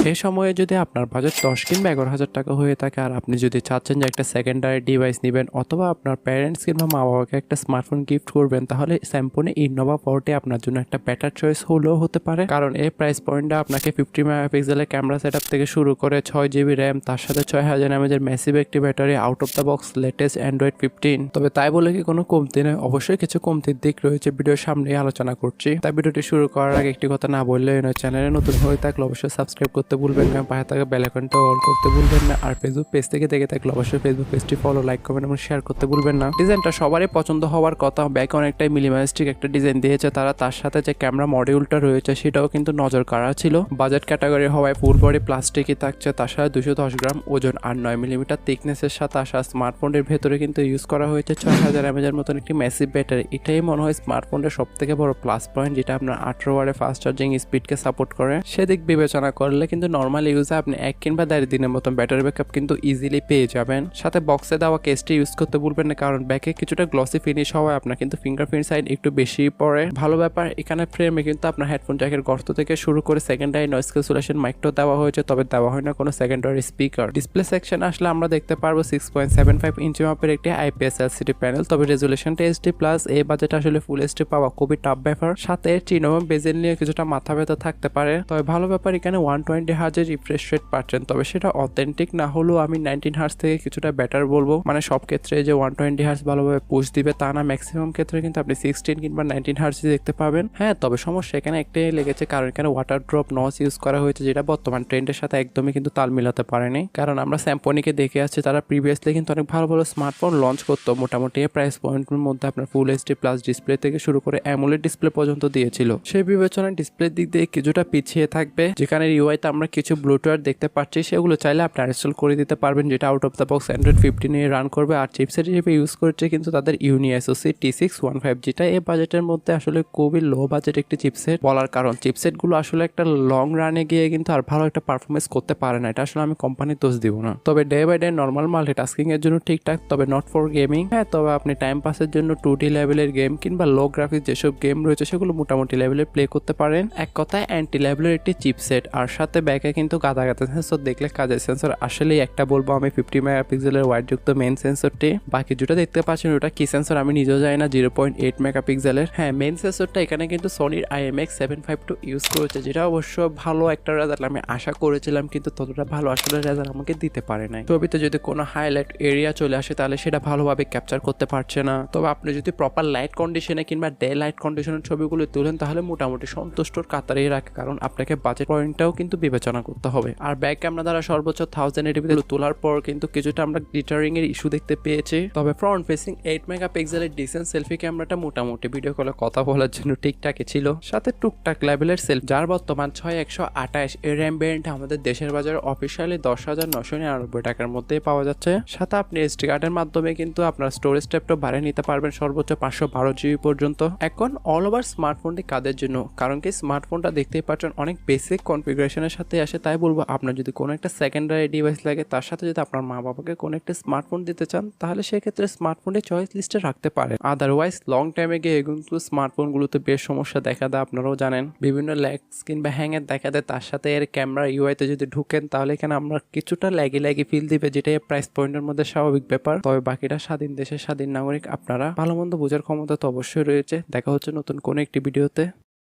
এই সময়ে যদি আপনার বাজেট 10 কিংবা 11,000 টাকা হয়ে থাকে আর আপনি যদি চাচ্ছেন যে একটা সেকেন্ডারি ডিভাইস নেবেন অথবা আপনার প্যারেন্টস কিংবা মা বাবাকে একটা স্মার্টফোন গিফট করবেন, তাহলে স্যামসং ইনোভা 40 আপনার জন্য একটা বেটার চয়েস হলেও হতে পারে। কারণ এই প্রাইস পয়েন্টটা আপনাকে 50 মেগাপিক্সেলের ক্যামেরা সেটআপ থেকে শুরু করে 6 GB র্যাম, তার সাথে 6000 mAh এর ম্যাসিভ একটি battery, out of the box latest Android 15। তবে তাই বলে কি কোনো কমতি নেই, অবশ্যই কিছু কমতির দিক রয়েছে, ভিডিওর সামনেই আলোচনা করছি। তাই ভিডিওটি শুরু করার আগে একটি কথা না বললে নয়, চ্যানেলে নতুন হয়ে থাকলে অবশ্যই সাবস্ক্রাইব করতে ভুলবেন না, পাশে থাকা বেল আইকনটা অল করতে ভুলবেন না, আর ফেসবুক পেজ থেকে দেখে থাকলে অবশ্যই ফেসবুক পেজটি ফলো, লাইক, কমেন্ট এবং শেয়ার করতে ভুলবেন না। ডিজাইনটা সবারই পছন্দ হওয়ার কথা, ব্যাকে অনেকটাই মিনিমালিস্টিক একটা ডিজাইন দিয়েছে তারা, তার সাথে যে ক্যামেরা মডিউলটা রয়েছে সেটাও কিন্তু নজর কাড়া ছিল। বাজেট ক্যাটাগরি হওয়ায় ফুল বডি প্লাস্টিকই থাকছে, তার সাথে 210 গ্রাম ওজন আর 9 মিলিমিটার থিকনেসের সাথে আসা স্মার্টফোনের ভেতরে কিন্তু ইউজ করা হয়েছে 6000 mAh এর মতন একটি ম্যাসিভ ব্যাটারি। এটাই মনে হয় স্মার্টফোনের সব থেকে বড় প্লাস পয়েন্ট, যেটা আপনার 18 ওয়াটের ফাস্ট চার্জিং স্পিডকে সাপোর্ট করে। সেদিক বিবেচনা করলে কিন্তু নর্মাল ইউজে আপনি 1 কিংবা 1.5 দিনের মতন ব্যাটারি ব্যাকআপ কিন্তু ইজিলি পেয়ে যাবেন। সাথে বক্সে দেওয়া কেসটি ইউজ করতে ভুলবেন না, কারণ ব্যাকে কিছুটা গ্লসি ফিনিশ হওয়ায় আপনার কিন্তু ফিঙ্গারপ্রিন্ট সাইন একটু বেশি পড়ে। ভালো ব্যাপার, এখানে ফ্রেমে কিন্তু আপনার হেডফোন জ্যাকের গর্ত থেকে শুরু করে সেকেন্ডারি নয়েজ ক্যান্সেলেশন মাইকটাও দেওয়া হয়েছে, তবে দেওয়া হয় না কোনো সেকেন্ডারি স্পিকার। ডিসপ্লে সেকশন আসলে আমরা দেখতে পারবো 6.75 ইঞ্চি মাপের একটি IPS LCD প্যানেল, তবে রেজুলেশনটা HD+। এই বাজেট আসলে ফুল HD পাওয়া খুবই টাফ ব্যাপার। সাথে ট্রিনোম বেজেল নিয়ে কিছুটা মাথা ব্যথা থাকতে পারে, তবে ভালো ব্যাপার এখানে 120 হার্জের রিফ্রেশ রেট পাচ্ছেন, তবে সেটা অথেন্টিক না হলেও আমি 19 হার্জ থেকে কিছুটা বেটার বলবো। মানে সব ক্ষেত্রে যে 120 হার্জ ভালোভাবে পুশ দিবে তা না, ম্যাক্সিমাম ক্ষেত্রে কিন্তু আপনি 16 কিংবা 19 হার্জ দেখতে পাবেন। হ্যাঁ, তবে সমস্যা এখানে একটাই লেগেছে, কারণ এখানে ওয়াটার ড্রপ নচ ইউজ করা হয়েছে, যেটা বর্তমান ট্রেন্ডের সাথে একদমই কিন্তু তাল মিলাতে পারেনি। কারণ আমরা স্যামসংকে দেখে আসছি তারা প্রিভিয়াসলি কিন্তু অনেক ভালো ভালো স্মার্টফোন লঞ্চ করতো, মোটামুটি প্রাইস পয়েন্টের মধ্যে আপনার ফুল HD+ ডিসপ্লে থেকে শুরু করে অ্যামোলেড ডিসপ্লে পর্যন্ত দিয়েছিল। সেই বিবেচনায় ডিসপ্লের দিক দিয়ে কিছুটা পিছিয়ে থাকবে। যেখানে ইউআইতে আমরা কিছু ব্লুটুথ দেখতে পাচ্ছি, সেগুলো চাইলে আপনি ইনস্টল করে দিতে পারবেন, যেটা out of the box Android 15 A run করবে। আর চিপসেট হিসেবে ইউজ করছে কিন্তু তাদের ইউনি SoC T615, যেটা এই বাজেটের মধ্যে আসলে খুবই লো বাজেট একটি চিপসেট বলার কারণ চিপসেটগুলো আসলে একটা লং রানে গিয়ে কিন্তু আর ভালো একটা পারফরমেন্স করতে পারে না। এটা আসলে আমি কোম্পানির দোষ দিব না, তবে day by day normal multitasking এর জন্য ঠিকঠাক, তবে নট ফর গেমিং। হ্যাঁ, তবে আপনি টাইম পাসের জন্য 2D লেভেলের গেম কিংবা লো গ্রাফিক্স যেসব গেম রয়েছে সেগুলো মোটামুটি লেভেলে প্লে করতে পারেন। এক কথায় অ্যান্টি লেভেলের একটি চিপসেট। আর সাথে ব্যাকে কিন্তু গাদা গাদা সেন্সর, দেখলে কাজের সেন্সর আসলেই একটা বলবো আমি 50 মেগাপিক্সেলের ওয়াইড যুক্ত মেইন সেন্সরটি। বাকি যেটা দেখতে পাচ্ছেন ওটা কি সেন্সর আমি নিজেও জানি না, 0.8 মেগাপিক্সেলের। হ্যাঁ, মেইন সেন্সরটা এখানে কিন্তু সনির IMX752 ইউজ করেছে, যেটা অবশ্য ভালো একটা রেজাল্ট আমি আশা করেছিলাম, কিন্তু ততটা ভালো আসলে রেজাল্ট আমাকে দিতে পারে নাই। ছবিতে যদি কোনো হাইলাইট এরিয়া চলে আসে তাহলে সেটা ভালোভাবে ক্যাপচার করতে পারছে না। তবে আপনি যদি প্রপার লাইট কন্ডিশনে কিংবা ডে লাইট কন্ডিশনের ছবিগুলো তুলেন তাহলে মোটামুটি সন্তুষ্টর কাতারেই রাখে, কারণ আপনাকে বাজেট পয়েন্টটাও কিন্তু বিবেচনা করতে হবে। আর ব্যাক ক্যামেরা দ্বারা সর্বোচ্চ 1080p তোলার পর কিন্তু কিছুটা আমরা গ্লিটারিং এর ইস্যু দেখতে পেয়েছি। তবে ফ্রন্ট ফেসিং 8 মেগাপিক্সেলের ডিসেন্ট সেলফি ক্যামেরাটা মোটামুটি ভিডিও কলে কথা বলার জন্য ঠিকঠাকই ছিল। সাথে টুকটাক লেভেলের সেলফি, যার বর্তমান 6128 এর র্যাম ভেরিয়েন্ট আমাদের দেশের বাজারে অফিসিয়ালি 10,999 টাকার মধ্যে পাওয়া যাচ্ছে। সাথে আপনি SD কার্ডের মাধ্যমে কিন্তু আপনার স্টোরেজ ট্যাপটা বাড়িয়ে নিতে পারবেন সর্বোচ্চ 512 GB পর্যন্ত। এখন অল ওভার স্মার্টফোনটি কাদের জন্য, কারণ কি স্মার্টফোনটা দেখতেই পাচ্ছেন অনেক বেসিক কনফিগারেশনের সাথে আসে। তাই বলবো আপনার যদি কোনো একটা সেকেন্ডারি ডিভাইস লাগে, তার সাথে যদি আপনার মা বাবাকে কোনো একটা স্মার্টফোন দিতে চান, তাহলে সেক্ষেত্রে স্মার্টফোনটি চয়েস লিস্টে রাখতে পারেন। আদারওয়াইজ লং টাইমে গিয়ে কিন্তু স্মার্টফোনগুলোতে বেশ সমস্যা দেখা দেয়, আপনারাও জানেন বিভিন্ন ল্যাগস কিংবা হ্যাংয়ের দেখা দেয়। তার সাথে এর ক্যামেরা ইউআইতে যদি ঢুকেন তাহলে এখানে আমরা কিছুটা ল্যাগি ফিল দিবে, যেটা প্রাইস পয়েন্টের মধ্যে স্বাভাবিক ব্যাপার। তবে বাকিটা স্বাধীন দেশের স্বাধীন নাগরিক, আপনারা ভালো মন্দ বোঝার ক্ষমতা তো অবশ্যই রয়েছে। দেখা হচ্ছে নতুন কোনো একটি ভিডিওতে।